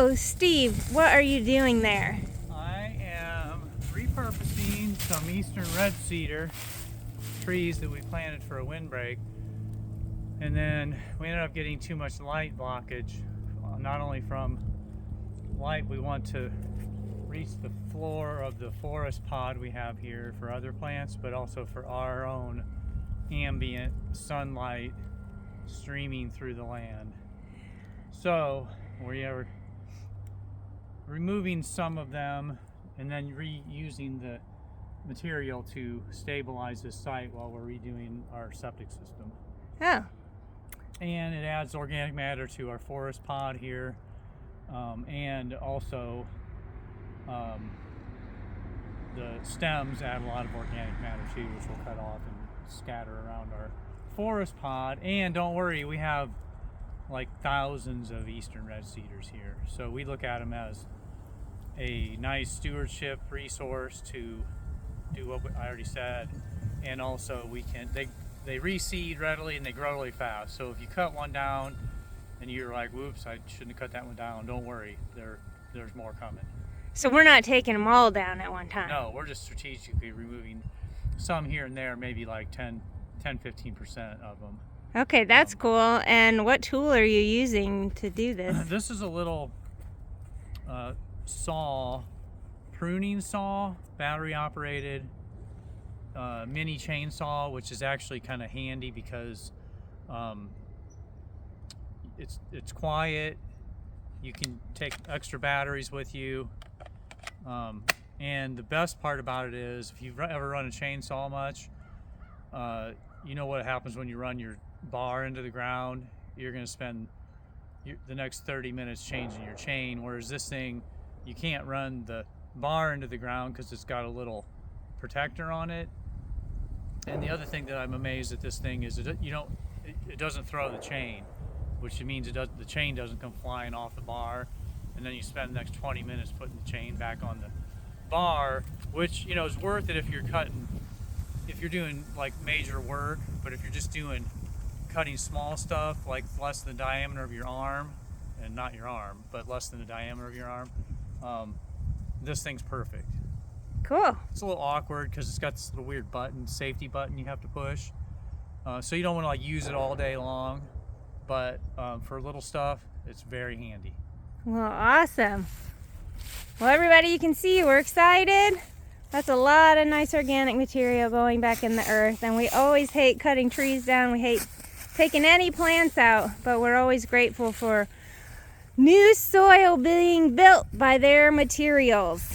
So, Steve, what are you doing there? I am repurposing some eastern red cedar trees that we planted for a windbreak, and then we ended up getting too much light blockage. Not only from light, we want to reach the floor of the forest pod we have here for other plants, but also for our own ambient sunlight streaming through the land. So we are removing some of them and then reusing the material to stabilize this site while we're redoing our septic system. Oh. And it adds organic matter to our forest pod here, and also the stems add a lot of organic matter too, which we'll cut off and scatter around our forest pod. And don't worry, we have like thousands of eastern red cedars here, so we look at them as a nice stewardship resource to do what I already said. And also they reseed readily and they grow really fast. So if you cut one down and you're like, whoops, I shouldn't have cut that one down, don't worry, there's more coming. So we're not taking them all down at one time? No, we're just strategically removing some here and there, maybe like 10-15% of them. Okay, that's cool. And what tool are you using to do this? This is a little pruning saw, battery operated mini chainsaw, which is actually kind of handy because it's quiet. You can take extra batteries with you, and the best part about it is if you've ever run a chainsaw much, you know what happens when you run your bar into the ground. You're going to spend the next 30 minutes changing your chain, whereas this thing, you can't run the bar into the ground because it's got a little protector on it. And the other thing that I'm amazed at this thing is it doesn't throw the chain, which means the chain doesn't come flying off the bar, and then you spend the next 20 minutes putting the chain back on the bar, which is worth it if you're doing like major work. But if you're just cutting small stuff like less than the diameter of your arm, and not your arm, but less than the diameter of your arm, this thing's perfect. Cool. It's a little awkward because it's got this little weird safety button you have to push. So you don't want to like use it all day long, but for little stuff, it's very handy. Well, awesome. Well, everybody, you can see we're excited. That's a lot of nice organic material going back in the earth, and we always hate cutting trees down. We hate taking any plants out, but we're always grateful for new soil being built by their materials.